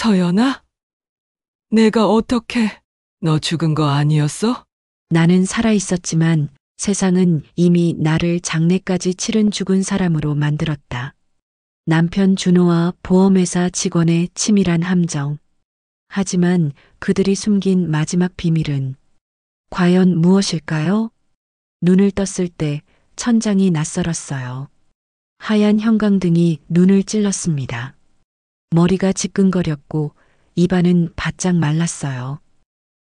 서연아? 내가 어떻게, 너 죽은 거 아니었어? 나는 살아있었지만 세상은 이미 나를 장례까지 치른 죽은 사람으로 만들었다. 남편 준호와 보험회사 직원의 치밀한 함정. 하지만 그들이 숨긴 마지막 비밀은 과연 무엇일까요? 눈을 떴을 때 천장이 낯설었어요. 하얀 형광등이 눈을 찔렀습니다. 머리가 지끈거렸고 입안은 바짝 말랐어요.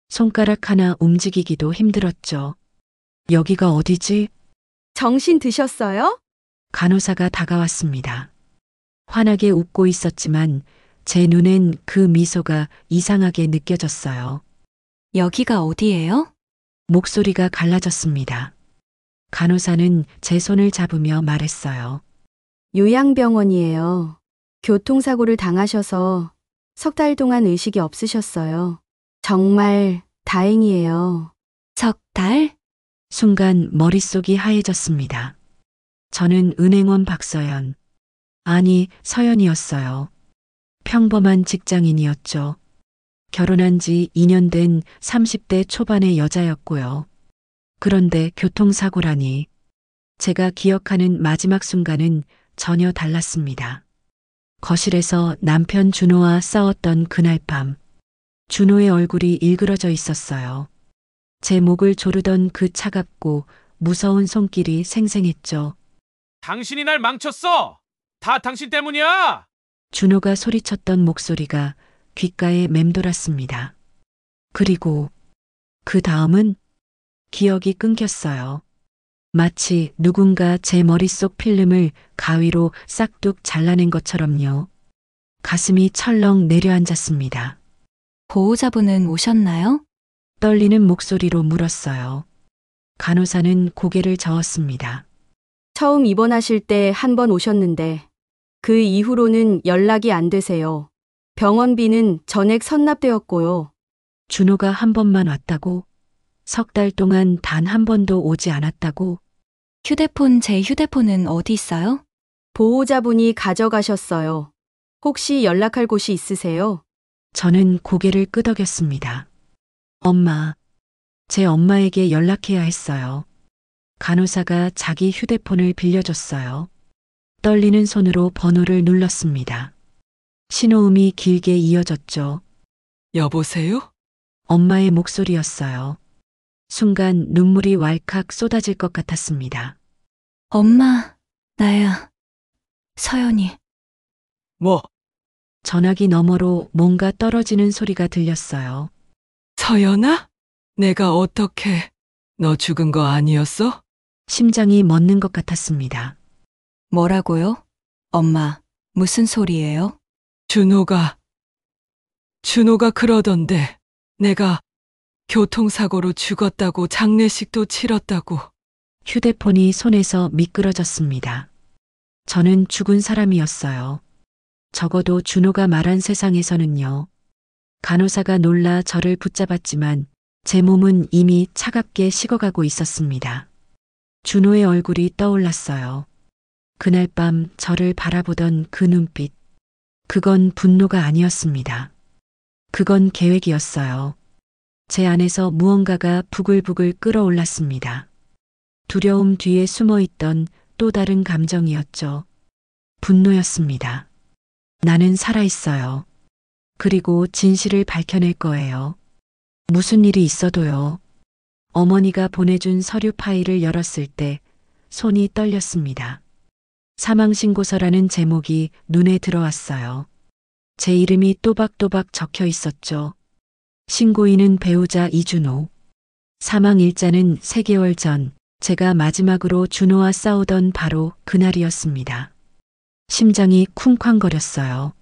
손가락 하나 움직이기도 힘들었죠. 여기가 어디지? 정신 드셨어요? 간호사가 다가왔습니다. 환하게 웃고 있었지만 제 눈엔 그 미소가 이상하게 느껴졌어요. 여기가 어디예요? 목소리가 갈라졌습니다. 간호사는 제 손을 잡으며 말했어요. 요양병원이에요. 교통사고를 당하셔서 석 달 동안 의식이 없으셨어요. 정말 다행이에요. 석 달? 순간 머릿속이 하얘졌습니다. 저는 은행원 박서연, 아니 서연이었어요. 평범한 직장인이었죠. 결혼한 지 2년 된 30대 초반의 여자였고요. 그런데 교통사고라니. 제가 기억하는 마지막 순간은 전혀 달랐습니다. 거실에서 남편 준호와 싸웠던 그날 밤, 준호의 얼굴이 일그러져 있었어요. 제 목을 조르던 그 차갑고 무서운 손길이 생생했죠. 당신이 날 망쳤어! 다 당신 때문이야! 준호가 소리쳤던 목소리가 귓가에 맴돌았습니다. 그리고 그 다음은 기억이 끊겼어요. 마치 누군가 제 머릿속 필름을 가위로 싹둑 잘라낸 것처럼요. 가슴이 철렁 내려앉았습니다. 보호자분은 오셨나요? 떨리는 목소리로 물었어요. 간호사는 고개를 저었습니다. 처음 입원하실 때 한 번 오셨는데 그 이후로는 연락이 안 되세요. 병원비는 전액 선납되었고요. 준호가 한 번만 왔다고? 석 달 동안 단 한 번도 오지 않았다고? 제 휴대폰은 어디 있어요? 보호자분이 가져가셨어요. 혹시 연락할 곳이 있으세요? 저는 고개를 끄덕였습니다. 엄마, 제 엄마에게 연락해야 했어요. 간호사가 자기 휴대폰을 빌려줬어요. 떨리는 손으로 번호를 눌렀습니다. 신호음이 길게 이어졌죠. 여보세요? 엄마의 목소리였어요. 순간 눈물이 왈칵 쏟아질 것 같았습니다. 엄마, 나야. 서연이. 뭐, 전화기 너머로 뭔가 떨어지는 소리가 들렸어요. 서연아? 내가 어떻게, 너 죽은 거 아니었어? 심장이 멎는 것 같았습니다. 뭐라고요? 엄마, 무슨 소리예요? 준호가 그러던데, 내가 교통사고로 죽었다고 장례식도 치렀다고. 휴대폰이 손에서 미끄러졌습니다. 저는 죽은 사람이었어요. 적어도 준호가 말한 세상에서는요. 간호사가 놀라 저를 붙잡았지만 제 몸은 이미 차갑게 식어가고 있었습니다. 준호의 얼굴이 떠올랐어요. 그날 밤 저를 바라보던 그 눈빛. 그건 분노가 아니었습니다. 그건 계획이었어요. 제 안에서 무언가가 부글부글 끓어올랐습니다. 두려움 뒤에 숨어있던 또 다른 감정이었죠. 분노였습니다. 나는 살아있어요. 그리고 진실을 밝혀낼 거예요. 무슨 일이 있어도요. 어머니가 보내준 서류 파일을 열었을 때 손이 떨렸습니다. 사망신고서라는 제목이 눈에 들어왔어요. 제 이름이 또박또박 적혀 있었죠. 신고인은 배우자 이준호. 사망 일자는 3개월 전 제가 마지막으로 준호와 싸우던 바로 그날이었습니다. 심장이 쿵쾅거렸어요.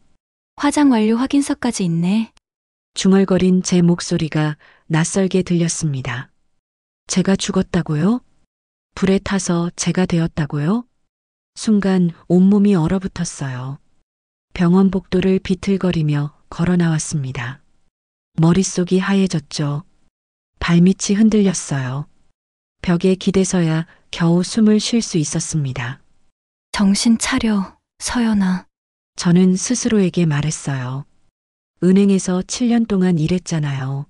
화장 완료 확인서까지 있네. 중얼거린 제 목소리가 낯설게 들렸습니다. 제가 죽었다고요? 불에 타서 제가 되었다고요? 순간 온몸이 얼어붙었어요. 병원 복도를 비틀거리며 걸어 나왔습니다. 머릿속이 하얘졌죠. 발밑이 흔들렸어요. 벽에 기대서야 겨우 숨을 쉴 수 있었습니다. 정신 차려, 서연아. 저는 스스로에게 말했어요. 은행에서 7년 동안 일했잖아요.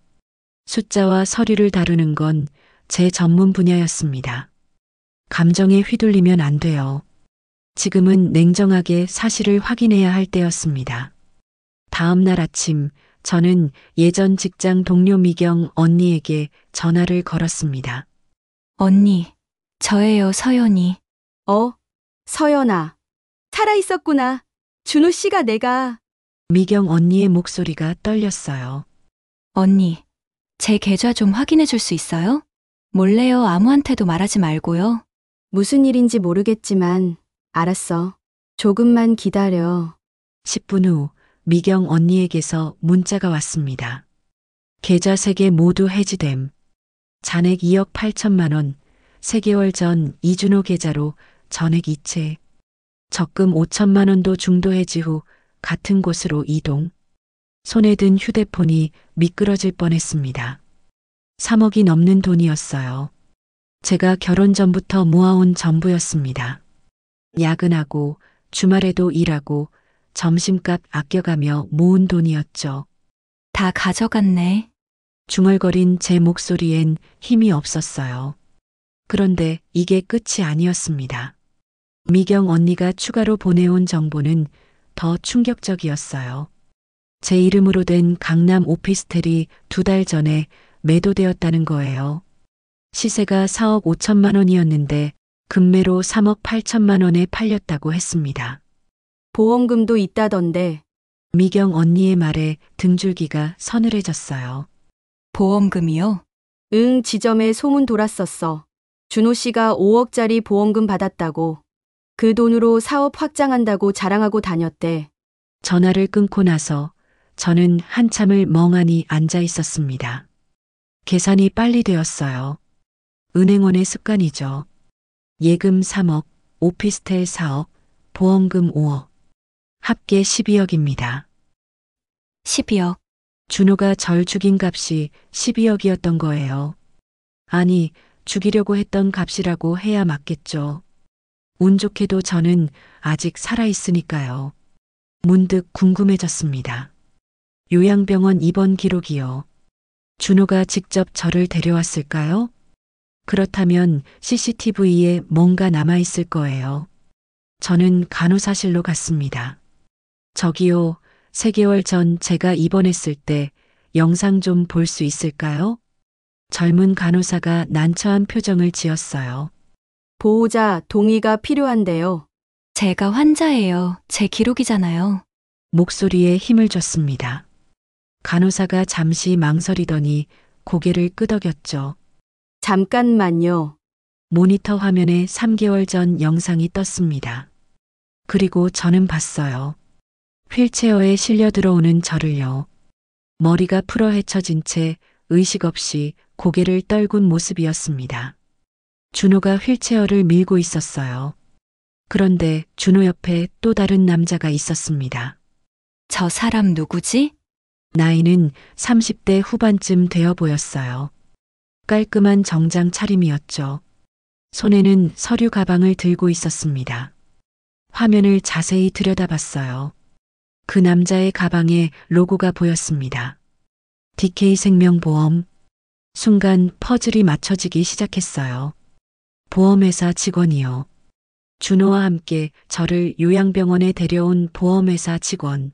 숫자와 서류를 다루는 건 제 전문 분야였습니다. 감정에 휘둘리면 안 돼요. 지금은 냉정하게 사실을 확인해야 할 때였습니다. 다음 날 아침, 저는 예전 직장 동료 미경 언니에게 전화를 걸었습니다. 언니, 저예요, 서연이. 서연아. 살아있었구나. 준호 씨가 내가. 미경 언니의 목소리가 떨렸어요. 언니, 제 계좌 좀 확인해 줄 수 있어요? 몰래요, 아무한테도 말하지 말고요. 무슨 일인지 모르겠지만, 알았어. 조금만 기다려. 10분 후 미경 언니에게서 문자가 왔습니다. 계좌 3개 모두 해지됨. 잔액 2억 8천만 원, 3개월 전 이준호 계좌로 전액 이체. 적금 5천만 원도 중도 해지 후 같은 곳으로 이동. 손에 든 휴대폰이 미끄러질 뻔했습니다. 3억이 넘는 돈이었어요. 제가 결혼 전부터 모아온 전부였습니다. 야근하고 주말에도 일하고 점심값 아껴가며 모은 돈이었죠. 다 가져갔네. 중얼거린 제 목소리엔 힘이 없었어요. 그런데 이게 끝이 아니었습니다. 미경 언니가 추가로 보내온 정보는 더 충격적이었어요. 제 이름으로 된 강남 오피스텔이 2달 전에 매도되었다는 거예요. 시세가 4억 5천만 원이었는데 급매로 3억 8천만 원에 팔렸다고 했습니다. 보험금도 있다던데. 미경 언니의 말에 등줄기가 서늘해졌어요. 보험금이요? 응, 지점에 소문 돌았었어. 준호 씨가 5억짜리 보험금 받았다고. 그 돈으로 사업 확장한다고 자랑하고 다녔대. 전화를 끊고 나서 저는 한참을 멍하니 앉아 있었습니다. 계산이 빨리 되었어요. 은행원의 습관이죠. 예금 3억, 오피스텔 4억, 보험금 5억. 합계 12억입니다. 12억. 준호가 절 죽인 값이 12억이었던 거예요. 아니, 죽이려고 했던 값이라고 해야 맞겠죠. 운 좋게도 저는 아직 살아있으니까요. 문득 궁금해졌습니다. 요양병원 입원 기록이요. 준호가 직접 저를 데려왔을까요? 그렇다면 CCTV에 뭔가 남아있을 거예요. 저는 간호사실로 갔습니다. 저기요, 3개월 전 제가 입원했을 때 영상 좀 볼 수 있을까요? 젊은 간호사가 난처한 표정을 지었어요. 보호자 동의가 필요한데요. 제가 환자예요. 제 기록이잖아요. 목소리에 힘을 줬습니다. 간호사가 잠시 망설이더니 고개를 끄덕였죠. 잠깐만요. 모니터 화면에 3개월 전 영상이 떴습니다. 그리고 저는 봤어요. 휠체어에 실려 들어오는 저를요. 머리가 풀어헤쳐진 채 의식 없이 고개를 떨군 모습이었습니다. 준호가 휠체어를 밀고 있었어요. 그런데 준호 옆에 또 다른 남자가 있었습니다. 저 사람 누구지? 나이는 30대 후반쯤 되어 보였어요. 깔끔한 정장 차림이었죠. 손에는 서류 가방을 들고 있었습니다. 화면을 자세히 들여다봤어요. 그 남자의 가방에 로고가 보였습니다. DK생명보험. 순간 퍼즐이 맞춰지기 시작했어요. 보험회사 직원이요. 준호와 함께 저를 요양병원에 데려온 보험회사 직원.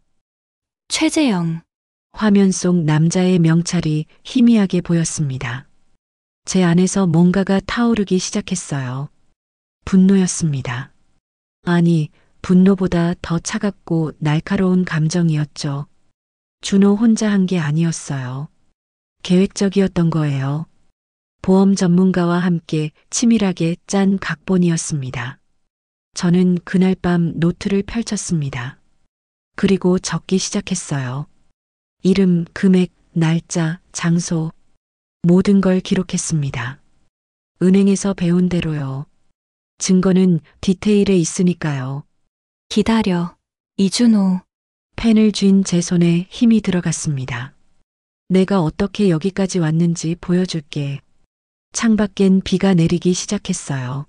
최재영. 화면 속 남자의 명찰이 희미하게 보였습니다. 제 안에서 뭔가가 타오르기 시작했어요. 분노였습니다. 아니, 분노보다 더 차갑고 날카로운 감정이었죠. 준호 혼자 한 게 아니었어요. 계획적이었던 거예요. 보험 전문가와 함께 치밀하게 짠 각본이었습니다. 저는 그날 밤 노트를 펼쳤습니다. 그리고 적기 시작했어요. 이름, 금액, 날짜, 장소, 모든 걸 기록했습니다. 은행에서 배운 대로요. 증거는 디테일에 있으니까요. 기다려. 이준호. 펜을 쥔 제 손에 힘이 들어갔습니다. 내가 어떻게 여기까지 왔는지 보여줄게. 창밖엔 비가 내리기 시작했어요.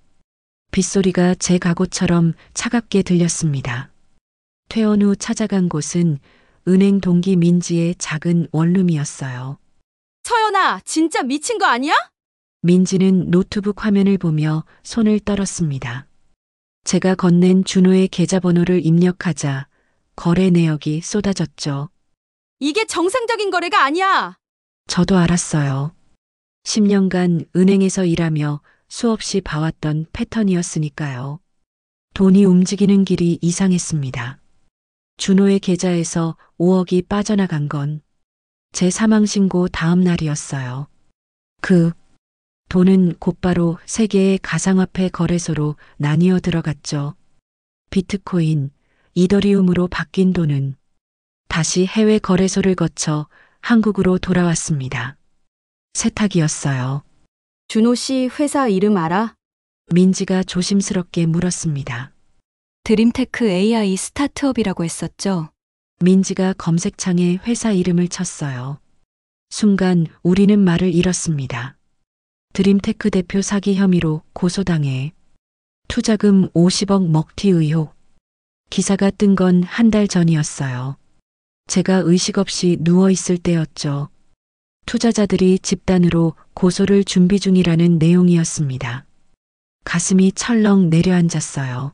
빗소리가 제 각오처럼 차갑게 들렸습니다. 퇴원 후 찾아간 곳은 은행 동기 민지의 작은 원룸이었어요. 서연아, 진짜 미친 거 아니야? 민지는 노트북 화면을 보며 손을 떨었습니다. 제가 건넨 준호의 계좌번호를 입력하자 거래 내역이 쏟아졌죠. 이게 정상적인 거래가 아니야. 저도 알았어요. 10년간 은행에서 일하며 수없이 봐왔던 패턴이었으니까요. 돈이 움직이는 길이 이상했습니다. 준호의 계좌에서 5억이 빠져나간 건 제 사망 신고 다음 날이었어요. 그 돈은 곧바로 세 개의 가상화폐 거래소로 나뉘어 들어갔죠. 비트코인, 이더리움으로 바뀐 돈은 다시 해외 거래소를 거쳐 한국으로 돌아왔습니다. 세탁이었어요. 준호 씨 회사 이름 알아? 민지가 조심스럽게 물었습니다. 드림테크 AI 스타트업이라고 했었죠. 민지가 검색창에 회사 이름을 쳤어요. 순간 우리는 말을 잃었습니다. 드림테크 대표 사기 혐의로 고소당해 투자금 50억 먹튀 의혹. 기사가 뜬 건 한 달 전이었어요. 제가 의식 없이 누워있을 때였죠. 투자자들이 집단으로 고소를 준비 중이라는 내용이었습니다. 가슴이 철렁 내려앉았어요.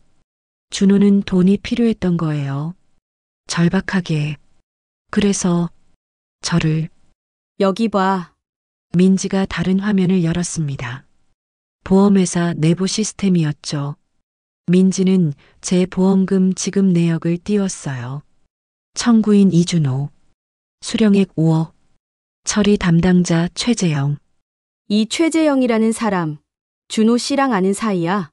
준호는 돈이 필요했던 거예요. 절박하게. 그래서 저를. 여기 봐. 민지가 다른 화면을 열었습니다. 보험회사 내부 시스템이었죠. 민지는 제 보험금 지급 내역을 띄웠어요. 청구인 이준호. 수령액 5억. 처리 담당자 최재영. 이 최재영이라는 사람, 준호 씨랑 아는 사이야.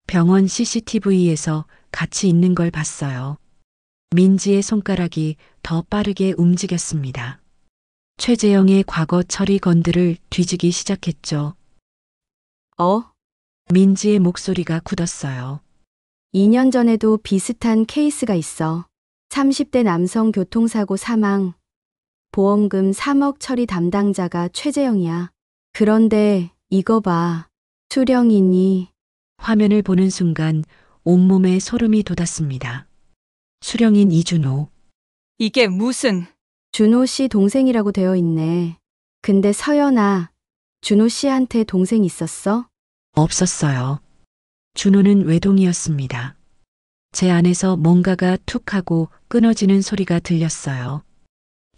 병원 CCTV에서 같이 있는 걸 봤어요. 민지의 손가락이 더 빠르게 움직였습니다. 최재영의 과거 처리 건들을 뒤지기 시작했죠. 민지의 목소리가 굳었어요. 2년 전에도 비슷한 케이스가 있어. 30대 남성 교통사고 사망. 보험금 3억 처리 담당자가 최재영이야. 그런데 이거 봐. 수령인이. 화면을 보는 순간 온몸에 소름이 돋았습니다. 수령인 이준호. 이게 무슨... 준호 씨 동생이라고 되어 있네. 근데 서연아, 준호 씨한테 동생 있었어? 없었어요. 준호는 외동이었습니다. 제 안에서 뭔가가 툭 하고 끊어지는 소리가 들렸어요.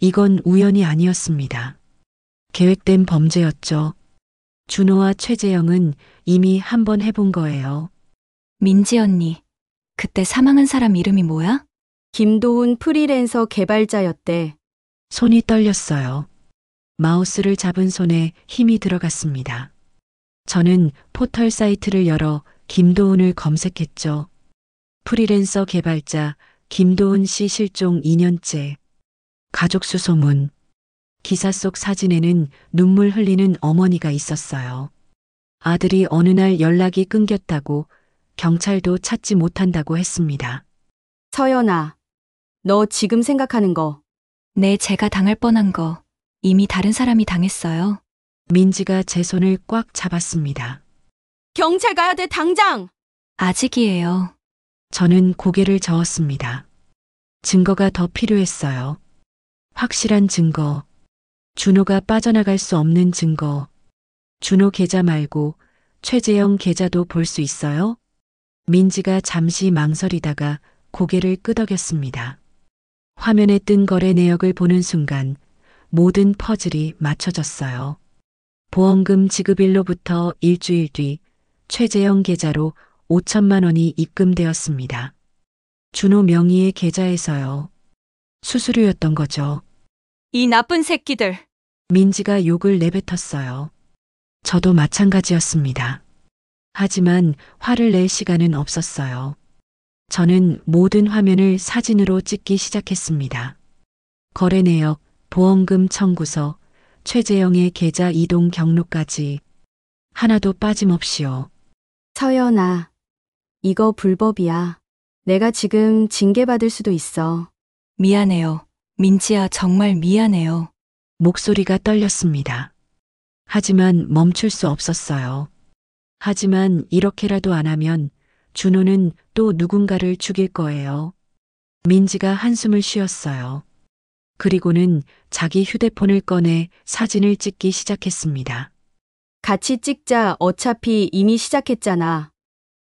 이건 우연이 아니었습니다. 계획된 범죄였죠. 준호와 최재영은 이미 한 번 해본 거예요. 민지 언니, 그때 사망한 사람 이름이 뭐야? 김도훈 프리랜서 개발자였대. 손이 떨렸어요. 마우스를 잡은 손에 힘이 들어갔습니다. 저는 포털 사이트를 열어 김도훈을 검색했죠. 프리랜서 개발자 김도훈 씨 실종 2년째. 가족 수소문. 기사 속 사진에는 눈물 흘리는 어머니가 있었어요. 아들이 어느 날 연락이 끊겼다고, 경찰도 찾지 못한다고 했습니다. 서연아, 너 지금 생각하는 거. 네, 제가 당할 뻔한 거 이미 다른 사람이 당했어요. 민지가 제 손을 꽉 잡았습니다. 경찰 가야 돼, 당장! 아직이에요. 저는 고개를 저었습니다. 증거가 더 필요했어요. 확실한 증거. 준호가 빠져나갈 수 없는 증거. 준호 계좌 말고 최재영 계좌도 볼 수 있어요? 민지가 잠시 망설이다가 고개를 끄덕였습니다. 화면에 뜬 거래 내역을 보는 순간 모든 퍼즐이 맞춰졌어요. 보험금 지급일로부터 일주일 뒤 최재영 계좌로 5천만 원이 입금되었습니다. 준호 명의의 계좌에서요. 수수료였던 거죠. 이 나쁜 새끼들. 민지가 욕을 내뱉었어요. 저도 마찬가지였습니다. 하지만 화를 낼 시간은 없었어요. 저는 모든 화면을 사진으로 찍기 시작했습니다. 거래 내역, 보험금 청구서, 최재영의 계좌 이동 경로까지 하나도 빠짐없이요. 서연아, 이거 불법이야. 내가 지금 징계받을 수도 있어. 미안해요. 민지야, 정말 미안해요. 목소리가 떨렸습니다. 하지만 멈출 수 없었어요. 하지만 이렇게라도 안 하면 준호는 또 누군가를 죽일 거예요. 민지가 한숨을 쉬었어요. 그리고는 자기 휴대폰을 꺼내 사진을 찍기 시작했습니다. 같이 찍자. 어차피 이미 시작했잖아.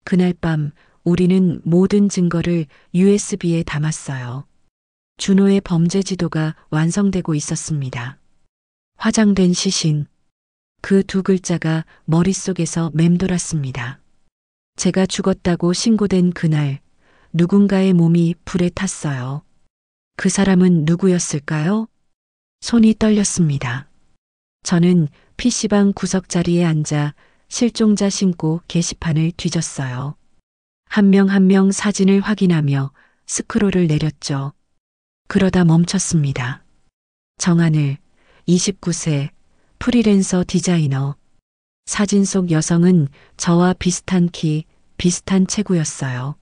그날 밤 우리는 모든 증거를 USB에 담았어요. 준호의 범죄 지도가 완성되고 있었습니다. 화장된 시신. 그 두 글자가 머릿속에서 맴돌았습니다. 제가 죽었다고 신고된 그날 누군가의 몸이 불에 탔어요. 그 사람은 누구였을까요? 손이 떨렸습니다. 저는 PC방 구석자리에 앉아 실종자 신고 게시판을 뒤졌어요. 한 명 한 명 사진을 확인하며 스크롤을 내렸죠. 그러다 멈췄습니다. 정하늘, 29세, 프리랜서 디자이너. 사진 속 여성은 저와 비슷한 키, 비슷한 체구였어요.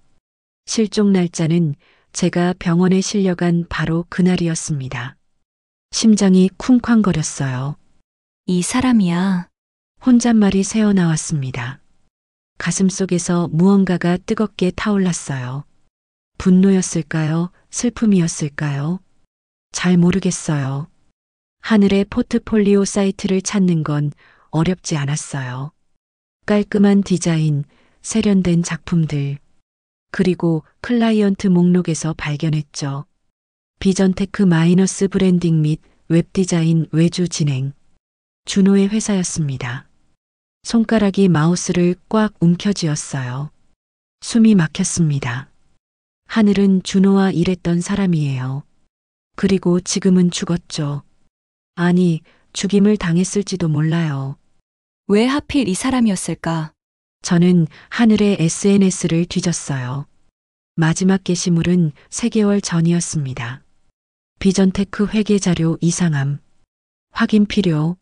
실종 날짜는 제가 병원에 실려간 바로 그날이었습니다. 심장이 쿵쾅거렸어요. 이 사람이야. 혼잣말이 새어나왔습니다. 가슴속에서 무언가가 뜨겁게 타올랐어요. 분노였을까요? 슬픔이었을까요? 잘 모르겠어요. 하늘의 포트폴리오 사이트를 찾는 건 어렵지 않았어요. 깔끔한 디자인, 세련된 작품들, 그리고 클라이언트 목록에서 발견했죠. 비전테크 마이너스 브랜딩 및 웹디자인 외주 진행. 준호의 회사였습니다. 손가락이 마우스를 꽉 움켜쥐었어요. 숨이 막혔습니다. 하늘은 준호와 일했던 사람이에요. 그리고 지금은 죽었죠. 아니, 죽임을 당했을지도 몰라요. 왜 하필 이 사람이었을까? 저는 하늘의 SNS를 뒤졌어요. 마지막 게시물은 3개월 전이었습니다. 비전테크 회계 자료 이상함. 확인 필요.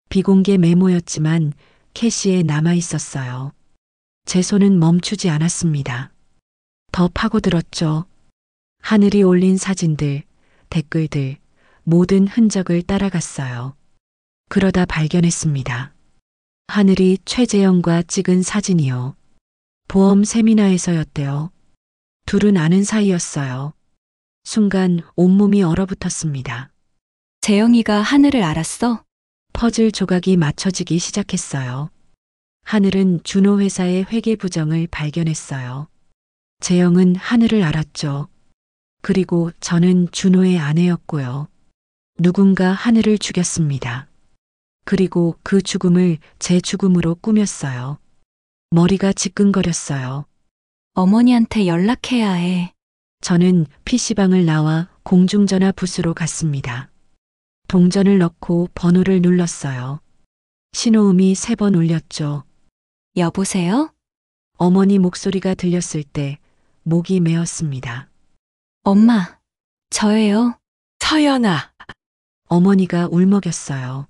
비공개 메모였지만 캐시에 남아 있었어요. 제 손은 멈추지 않았습니다. 더 파고들었죠. 하늘이 올린 사진들, 댓글들, 모든 흔적을 따라갔어요. 그러다 발견했습니다. 하늘이 최재영과 찍은 사진이요. 보험 세미나에서였대요. 둘은 아는 사이였어요. 순간 온몸이 얼어붙었습니다. 재영이가 하늘을 알았어? 퍼즐 조각이 맞춰지기 시작했어요. 하늘은 준호 회사의 회계 부정을 발견했어요. 재영은 하늘을 알았죠. 그리고 저는 준호의 아내였고요. 누군가 하늘을 죽였습니다. 그리고 그 죽음을 제 죽음으로 꾸몄어요. 머리가 지끈거렸어요. 어머니한테 연락해야 해. 저는 PC방을 나와 공중전화 부스로 갔습니다. 동전을 넣고 번호를 눌렀어요. 신호음이 3번 울렸죠. 여보세요? 어머니 목소리가 들렸을 때 목이 메었습니다. 엄마, 저예요. 서연아, 어머니가 울먹였어요.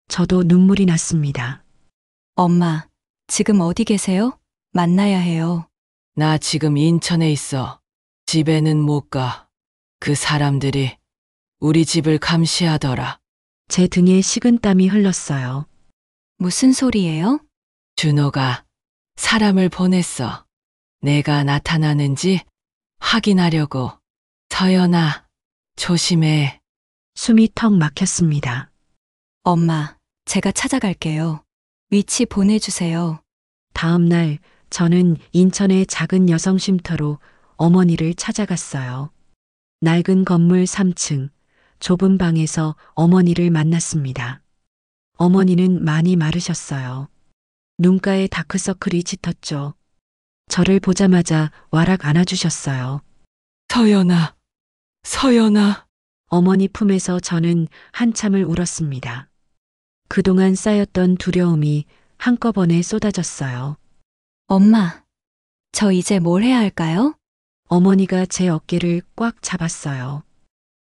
저도 눈물이 났습니다. 엄마, 지금 어디 계세요? 만나야 해요. 나 지금 인천에 있어. 집에는 못 가. 그 사람들이 우리 집을 감시하더라. 제 등에 식은땀이 흘렀어요. 무슨 소리예요? 준호가 사람을 보냈어. 내가 나타나는지 확인하려고. 서연아, 조심해. 숨이 턱 막혔습니다. 엄마, 제가 찾아갈게요. 위치 보내주세요. 다음 날 저는 인천의 작은 여성 쉼터로 어머니를 찾아갔어요. 낡은 건물 3층, 좁은 방에서 어머니를 만났습니다. 어머니는 많이 마르셨어요. 눈가에 다크서클이 짙었죠. 저를 보자마자 와락 안아주셨어요. 서연아, 서연아. 어머니 품에서 저는 한참을 울었습니다. 그동안 쌓였던 두려움이 한꺼번에 쏟아졌어요. 엄마, 저 이제 뭘 해야 할까요? 어머니가 제 어깨를 꽉 잡았어요.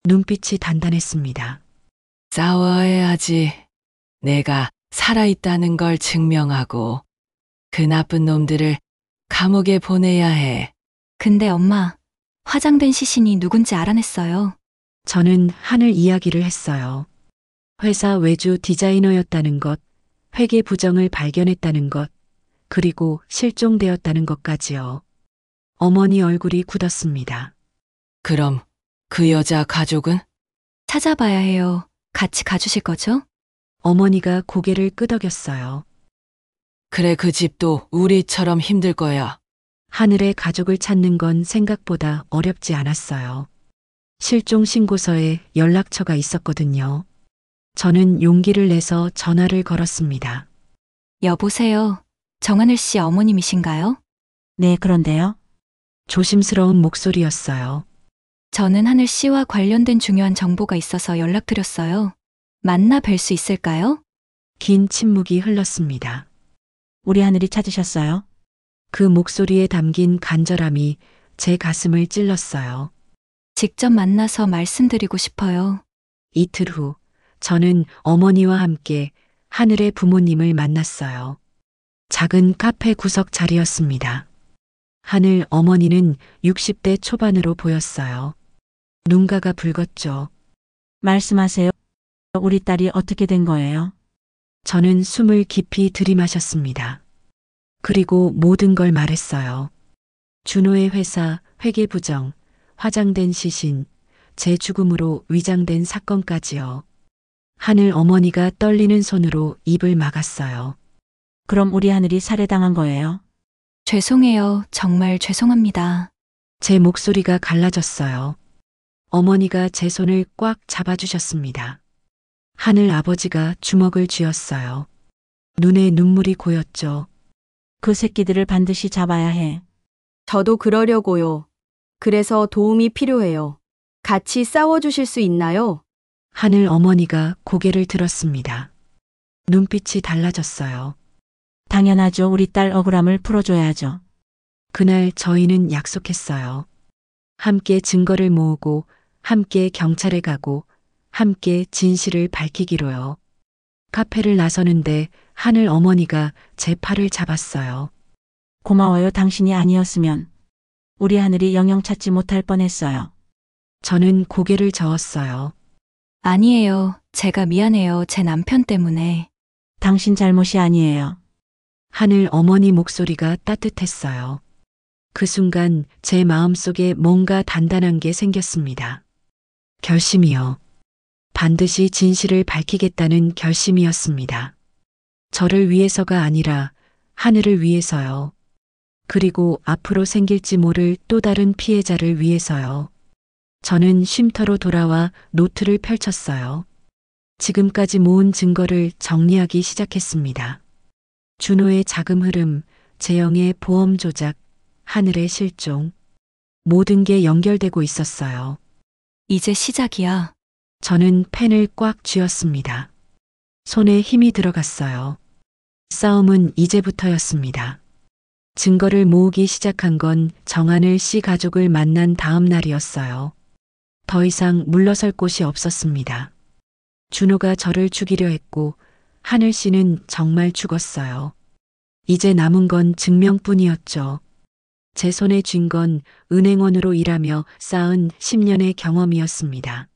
눈빛이 단단했습니다. 싸워야지. 내가 살아있다는 걸 증명하고 그 나쁜 놈들을 감옥에 보내야 해. 근데 엄마, 화장된 시신이 누군지 알아냈어요. 저는 하늘 이야기를 했어요. 회사 외주 디자이너였다는 것, 회계 부정을 발견했다는 것, 그리고 실종되었다는 것까지요. 어머니 얼굴이 굳었습니다. 그럼 그 여자 가족은? 찾아봐야 해요. 같이 가주실 거죠? 어머니가 고개를 끄덕였어요. 그래, 그 집도 우리처럼 힘들 거야. 하늘의 가족을 찾는 건 생각보다 어렵지 않았어요. 실종 신고서에 연락처가 있었거든요. 저는 용기를 내서 전화를 걸었습니다. 여보세요. 정하늘 씨 어머님이신가요? 네, 그런데요. 조심스러운 목소리였어요. 저는 하늘 씨와 관련된 중요한 정보가 있어서 연락드렸어요. 만나 뵐 수 있을까요? 긴 침묵이 흘렀습니다. 우리 하늘이 찾으셨어요? 그 목소리에 담긴 간절함이 제 가슴을 찔렀어요. 직접 만나서 말씀드리고 싶어요. 이틀 후, 저는 어머니와 함께 하늘의 부모님을 만났어요. 작은 카페 구석 자리였습니다. 하늘 어머니는 60대 초반으로 보였어요. 눈가가 붉었죠. 말씀하세요. 우리 딸이 어떻게 된 거예요? 저는 숨을 깊이 들이마셨습니다. 그리고 모든 걸 말했어요. 준호의 회사, 회계부정, 화장된 시신, 제 죽음으로 위장된 사건까지요. 하늘 어머니가 떨리는 손으로 입을 막았어요. 그럼 우리 하늘이 살해당한 거예요? 죄송해요. 정말 죄송합니다. 제 목소리가 갈라졌어요. 어머니가 제 손을 꽉 잡아주셨습니다. 하늘 아버지가 주먹을 쥐었어요. 눈에 눈물이 고였죠. 그 새끼들을 반드시 잡아야 해. 저도 그러려고요. 그래서 도움이 필요해요. 같이 싸워주실 수 있나요? 하늘 어머니가 고개를 들었습니다. 눈빛이 달라졌어요. 당연하죠. 우리 딸 억울함을 풀어줘야죠. 그날 저희는 약속했어요. 함께 증거를 모으고, 함께 경찰에 가고, 함께 진실을 밝히기로요. 카페를 나서는데 하늘 어머니가 제 팔을 잡았어요. 고마워요. 당신이 아니었으면 우리 하늘이 영영 찾지 못할 뻔했어요. 저는 고개를 저었어요. 아니에요. 제가 미안해요. 제 남편 때문에. 당신 잘못이 아니에요. 하늘 어머니 목소리가 따뜻했어요. 그 순간 제 마음속에 뭔가 단단한 게 생겼습니다. 결심이요. 반드시 진실을 밝히겠다는 결심이었습니다. 저를 위해서가 아니라 하늘을 위해서요. 그리고 앞으로 생길지 모를 또 다른 피해자를 위해서요. 저는 쉼터로 돌아와 노트를 펼쳤어요. 지금까지 모은 증거를 정리하기 시작했습니다. 준호의 자금 흐름, 재영의 보험 조작, 하늘의 실종. 모든 게 연결되고 있었어요. 이제 시작이야. 저는 펜을 꽉 쥐었습니다. 손에 힘이 들어갔어요. 싸움은 이제부터였습니다. 증거를 모으기 시작한 건 정하늘 씨 가족을 만난 다음 날이었어요. 더 이상 물러설 곳이 없었습니다. 준호가 저를 죽이려 했고 하늘 씨는 정말 죽었어요. 이제 남은 건 증명뿐이었죠. 제 손에 쥔 건 은행원으로 일하며 쌓은 10년의 경험이었습니다.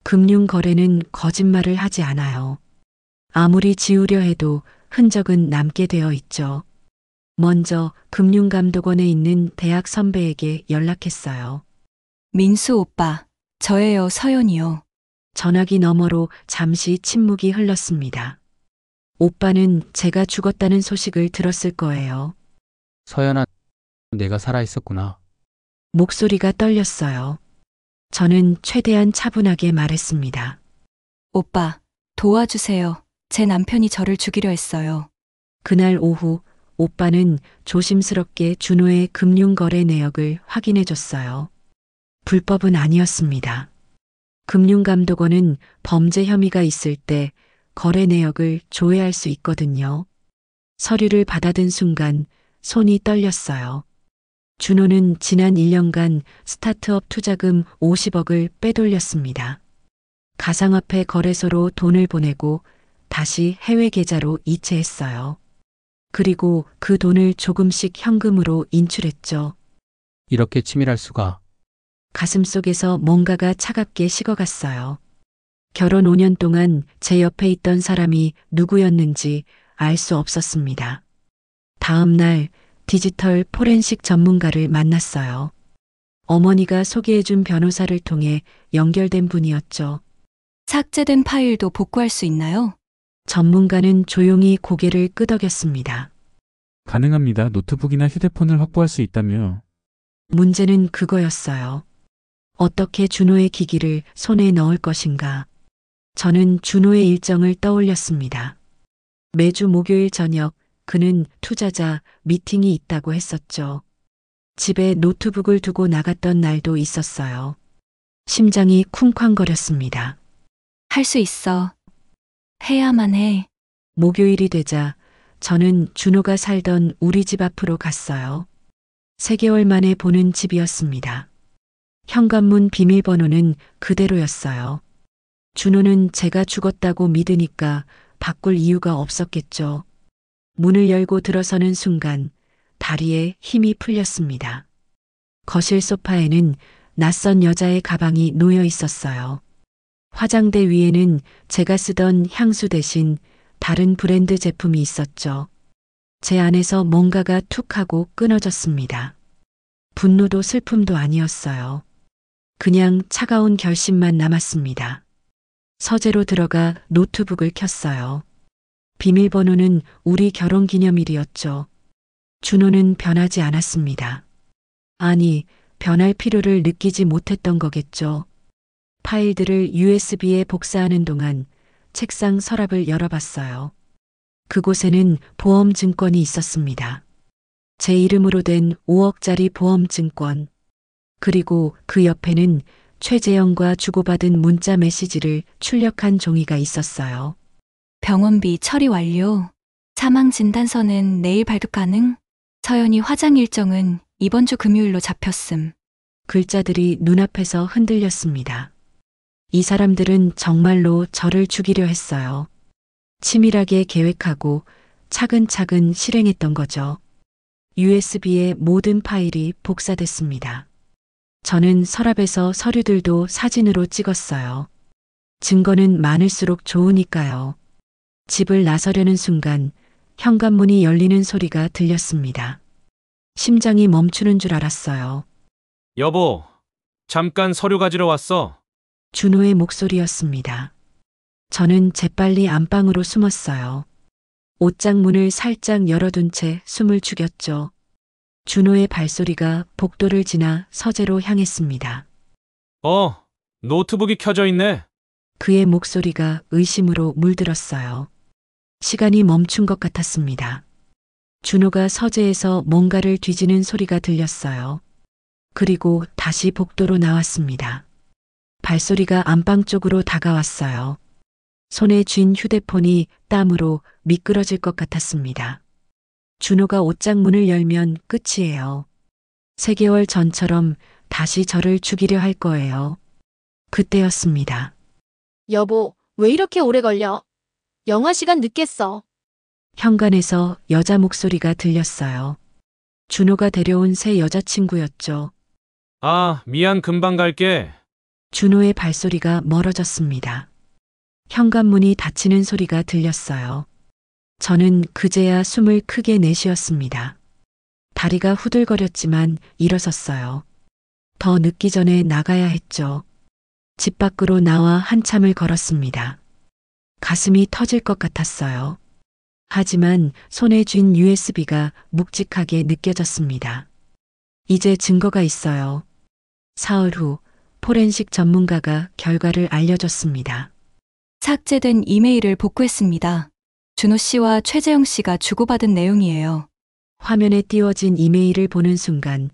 금융 거래는 거짓말을 하지 않아요. 아무리 지우려 해도 흔적은 남게 되어 있죠. 먼저 금융감독원에 있는 대학 선배에게 연락했어요. 민수 오빠, 저예요, 서연이요. 전화기 너머로 잠시 침묵이 흘렀습니다. 오빠는 제가 죽었다는 소식을 들었을 거예요. 서연아, 내가 살아있었구나. 목소리가 떨렸어요. 저는 최대한 차분하게 말했습니다. 오빠, 도와주세요. 제 남편이 저를 죽이려 했어요. 그날 오후 오빠는 조심스럽게 준호의 금융거래 내역을 확인해 줬어요. 불법은 아니었습니다. 금융감독원은 범죄 혐의가 있을 때 거래 내역을 조회할 수 있거든요. 서류를 받아든 순간 손이 떨렸어요. 준호는 지난 1년간 스타트업 투자금 50억을 빼돌렸습니다. 가상화폐 거래소로 돈을 보내고 다시 해외 계좌로 이체했어요. 그리고 그 돈을 조금씩 현금으로 인출했죠. 이렇게 치밀할 수가. 가슴속에서 뭔가가 차갑게 식어갔어요. 결혼 5년 동안 제 옆에 있던 사람이 누구였는지 알 수 없었습니다. 다음 날 디지털 포렌식 전문가를 만났어요. 어머니가 소개해준 변호사를 통해 연결된 분이었죠. 삭제된 파일도 복구할 수 있나요? 전문가는 조용히 고개를 끄덕였습니다. 가능합니다. 노트북이나 휴대폰을 확보할 수 있다며. 문제는 그거였어요. 어떻게 준호의 기기를 손에 넣을 것인가. 저는 준호의 일정을 떠올렸습니다. 매주 목요일 저녁 그는 투자자 미팅이 있다고 했었죠. 집에 노트북을 두고 나갔던 날도 있었어요. 심장이 쿵쾅거렸습니다. 할 수 있어. 해야만 해. 목요일이 되자 저는 준호가 살던 우리 집 앞으로 갔어요. 3개월 만에 보는 집이었습니다. 현관문 비밀번호는 그대로였어요. 준호는 제가 죽었다고 믿으니까 바꿀 이유가 없었겠죠. 문을 열고 들어서는 순간 다리에 힘이 풀렸습니다. 거실 소파에는 낯선 여자의 가방이 놓여 있었어요. 화장대 위에는 제가 쓰던 향수 대신 다른 브랜드 제품이 있었죠. 제 안에서 뭔가가 툭 하고 끊어졌습니다. 분노도 슬픔도 아니었어요. 그냥 차가운 결심만 남았습니다. 서재로 들어가 노트북을 켰어요. 비밀번호는 우리 결혼 기념일이었죠. 준호는 변하지 않았습니다. 아니, 변할 필요를 느끼지 못했던 거겠죠. 파일들을 USB에 복사하는 동안 책상 서랍을 열어봤어요. 그곳에는 보험증권이 있었습니다. 제 이름으로 된 5억짜리 보험증권. 그리고 그 옆에는 최재영과 주고받은 문자 메시지를 출력한 종이가 있었어요. 병원비 처리 완료. 사망 진단서는 내일 발급 가능. 서연이 화장 일정은 이번 주 금요일로 잡혔음. 글자들이 눈앞에서 흔들렸습니다. 이 사람들은 정말로 저를 죽이려 했어요. 치밀하게 계획하고 차근차근 실행했던 거죠. USB에 모든 파일이 복사됐습니다. 저는 서랍에서 서류들도 사진으로 찍었어요. 증거는 많을수록 좋으니까요. 집을 나서려는 순간 현관문이 열리는 소리가 들렸습니다. 심장이 멈추는 줄 알았어요. 여보, 잠깐 서류 가지러 왔어. 준호의 목소리였습니다. 저는 재빨리 안방으로 숨었어요. 옷장 문을 살짝 열어둔 채 숨을 죽였죠. 준호의 발소리가 복도를 지나 서재로 향했습니다. 노트북이 켜져 있네. 그의 목소리가 의심으로 물들었어요. 시간이 멈춘 것 같았습니다. 준호가 서재에서 뭔가를 뒤지는 소리가 들렸어요. 그리고 다시 복도로 나왔습니다. 발소리가 안방 쪽으로 다가왔어요. 손에 쥔 휴대폰이 땀으로 미끄러질 것 같았습니다. 준호가 옷장 문을 열면 끝이에요. 3개월 전처럼 다시 저를 죽이려 할 거예요. 그때였습니다. 여보, 왜 이렇게 오래 걸려? 영화 시간 늦겠어. 현관에서 여자 목소리가 들렸어요. 준호가 데려온 새 여자친구였죠. 미안, 금방 갈게. 준호의 발소리가 멀어졌습니다. 현관문이 닫히는 소리가 들렸어요. 저는 그제야 숨을 크게 내쉬었습니다. 다리가 후들거렸지만 일어섰어요. 더 늦기 전에 나가야 했죠. 집 밖으로 나와 한참을 걸었습니다. 가슴이 터질 것 같았어요. 하지만 손에 쥔 USB가 묵직하게 느껴졌습니다. 이제 증거가 있어요. 사흘 후 포렌식 전문가가 결과를 알려줬습니다. 삭제된 이메일을 복구했습니다. 준호 씨와 최재영 씨가 주고받은 내용이에요. 화면에 띄워진 이메일을 보는 순간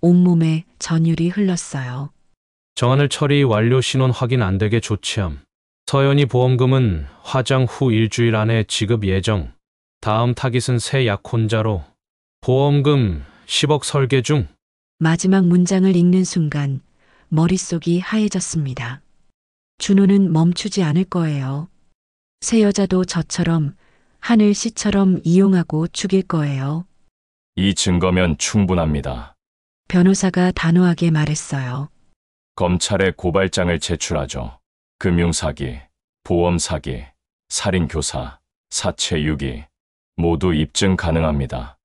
온몸에 전율이 흘렀어요. 정한을 처리 완료, 신원 확인 안 되게 조치함. 서연이 보험금은 화장 후 일주일 안에 지급 예정. 다음 타깃은 새 약혼자로. 보험금 10억 설계 중. 마지막 문장을 읽는 순간 머릿속이 하얘졌습니다. 준호는 멈추지 않을 거예요. 새 여자도 저처럼 하늘 씨처럼 이용하고 죽일 거예요. 이 증거면 충분합니다. 변호사가 단호하게 말했어요. 검찰에 고발장을 제출하죠. 금융사기, 보험사기, 살인교사, 사체유기 모두 입증 가능합니다.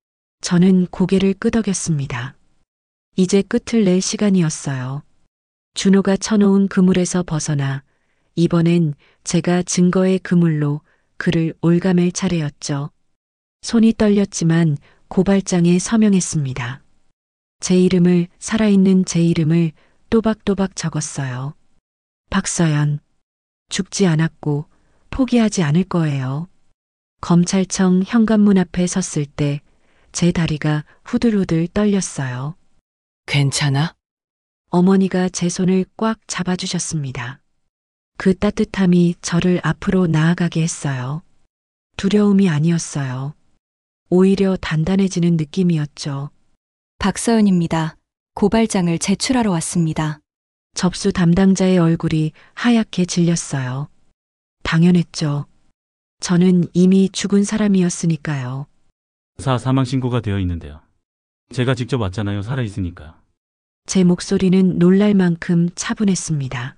저는 고개를 끄덕였습니다. 이제 끝을 낼 시간이었어요. 준호가 쳐놓은 그물에서 벗어나 이번엔 제가 증거의 그물로 그를 올가맬 차례였죠. 손이 떨렸지만 고발장에 서명했습니다. 살아있는 제 이름을 또박또박 적었어요. 박서연. 죽지 않았고 포기하지 않을 거예요. 검찰청 현관문 앞에 섰을 때 제 다리가 후들후들 떨렸어요. 괜찮아? 어머니가 제 손을 꽉 잡아주셨습니다. 그 따뜻함이 저를 앞으로 나아가게 했어요. 두려움이 아니었어요. 오히려 단단해지는 느낌이었죠. 박서연입니다. 고발장을 제출하러 왔습니다. 접수 담당자의 얼굴이 하얗게 질렸어요. 당연했죠. 저는 이미 죽은 사람이었으니까요. 사망 신고가 되어 있는데요. 제가 직접 왔잖아요. 살아있으니까. 제 목소리는 놀랄 만큼 차분했습니다.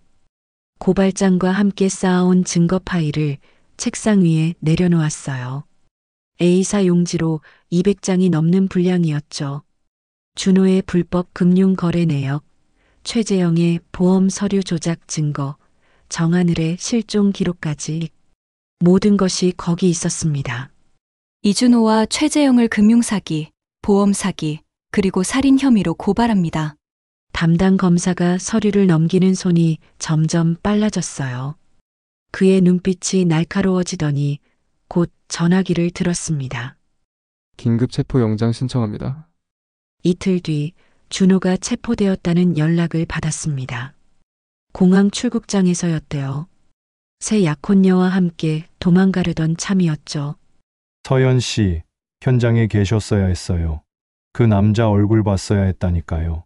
고발장과 함께 쌓아온 증거 파일을 책상 위에 내려놓았어요. A사 용지로 200장이 넘는 분량이었죠. 준호의 불법 금융 거래 내역, 최재영의 보험 서류 조작 증거, 정하늘의 실종 기록까지 모든 것이 거기 있었습니다. 이준호와 최재영을 금융사기, 보험사기, 그리고 살인 혐의로 고발합니다. 담당 검사가 서류를 넘기는 손이 점점 빨라졌어요. 그의 눈빛이 날카로워지더니 곧 전화기를 들었습니다. 긴급 체포 영장 신청합니다. 이틀 뒤 준호가 체포되었다는 연락을 받았습니다. 공항 출국장에서였대요. 새 약혼녀와 함께 도망가려던 참이었죠. 서연 씨, 현장에 계셨어야 했어요. 그 남자 얼굴 봤어야 했다니까요.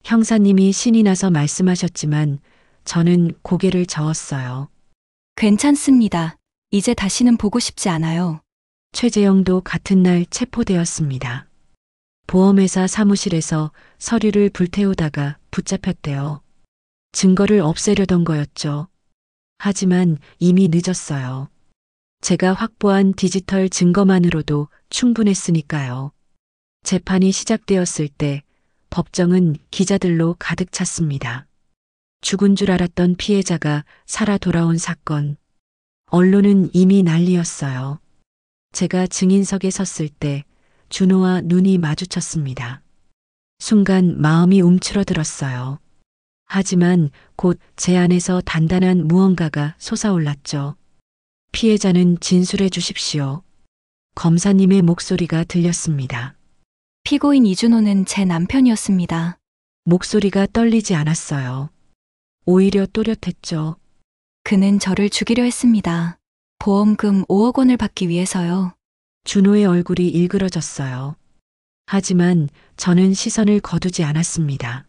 형사님이 신이 나서 말씀하셨지만 저는 고개를 저었어요. 괜찮습니다. 이제 다시는 보고 싶지 않아요. 최재영도 같은 날 체포되었습니다. 보험회사 사무실에서 서류를 불태우다가 붙잡혔대요. 증거를 없애려던 거였죠. 하지만 이미 늦었어요. 제가 확보한 디지털 증거만으로도 충분했으니까요. 재판이 시작되었을 때 법정은 기자들로 가득 찼습니다. 죽은 줄 알았던 피해자가 살아 돌아온 사건. 언론은 이미 난리였어요. 제가 증인석에 섰을 때 준호와 눈이 마주쳤습니다. 순간 마음이 움츠러들었어요. 하지만 곧 제 안에서 단단한 무언가가 솟아올랐죠. 피해자는 진술해 주십시오. 검사님의 목소리가 들렸습니다. 피고인 이준호는 제 남편이었습니다. 목소리가 떨리지 않았어요. 오히려 또렷했죠. 그는 저를 죽이려 했습니다. 보험금 5억 원을 받기 위해서요. 준호의 얼굴이 일그러졌어요. 하지만 저는 시선을 거두지 않았습니다.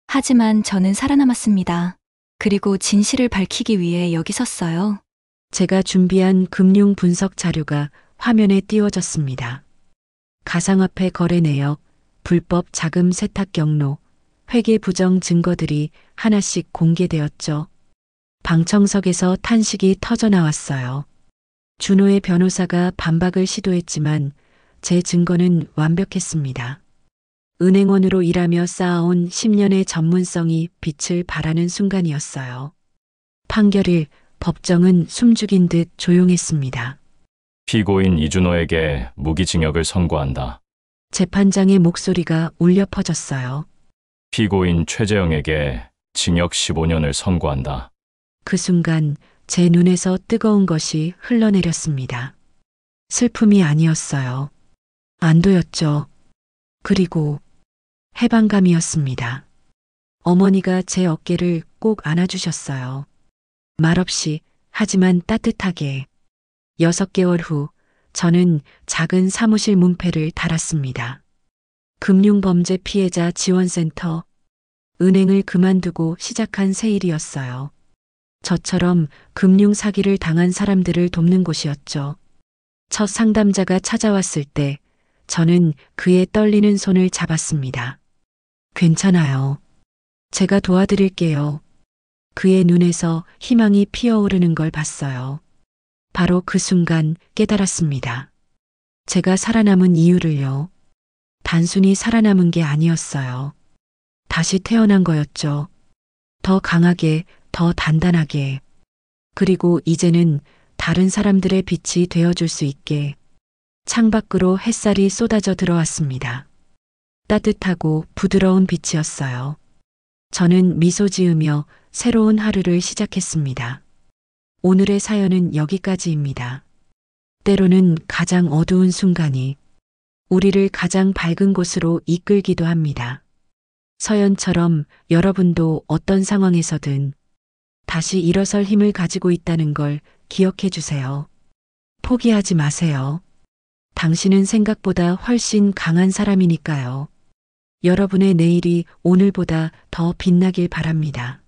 하지만 저는 살아남았습니다. 그리고 진실을 밝히기 위해 여기 섰어요. 제가 준비한 금융 분석 자료가 화면에 띄워졌습니다. 가상화폐 거래 내역, 불법 자금 세탁 경로, 회계 부정 증거들이 하나씩 공개되었죠. 방청석에서 탄식이 터져 나왔어요. 준호의 변호사가 반박을 시도했지만 제 증거는 완벽했습니다. 은행원으로 일하며 쌓아온 10년의 전문성이 빛을 발하는 순간이었어요. 판결일 법정은 숨죽인 듯 조용했습니다. 피고인 이준호에게 무기징역을 선고한다. 재판장의 목소리가 울려 퍼졌어요. 피고인 최재영에게 징역 15년을 선고한다. 그 순간 제 눈에서 뜨거운 것이 흘러내렸습니다. 슬픔이 아니었어요. 안도였죠. 그리고 해방감이었습니다. 어머니가 제 어깨를 꼭 안아주셨어요. 말없이 하지만 따뜻하게. 6개월 후 저는 작은 사무실 문패를 달았습니다. 금융범죄 피해자 지원센터. 은행을 그만두고 시작한 새 일이었어요. 저처럼 금융 사기를 당한 사람들을 돕는 곳이었죠. 첫 상담자가 찾아왔을 때 저는 그의 떨리는 손을 잡았습니다. 괜찮아요. 제가 도와드릴게요. 그의 눈에서 희망이 피어오르는 걸 봤어요. 바로 그 순간 깨달았습니다. 제가 살아남은 이유를요. 단순히 살아남은 게 아니었어요. 다시 태어난 거였죠. 더 강하게, 더 단단하게. 그리고 이제는 다른 사람들의 빛이 되어줄 수 있게 창밖으로 햇살이 쏟아져 들어왔습니다. 따뜻하고 부드러운 빛이었어요. 저는 미소 지으며 새로운 하루를 시작했습니다. 오늘의 사연은 여기까지입니다. 때로는 가장 어두운 순간이 우리를 가장 밝은 곳으로 이끌기도 합니다. 서연처럼 여러분도 어떤 상황에서든 다시 일어설 힘을 가지고 있다는 걸 기억해 주세요. 포기하지 마세요. 당신은 생각보다 훨씬 강한 사람이니까요. 여러분의 내일이 오늘보다 더 빛나길 바랍니다.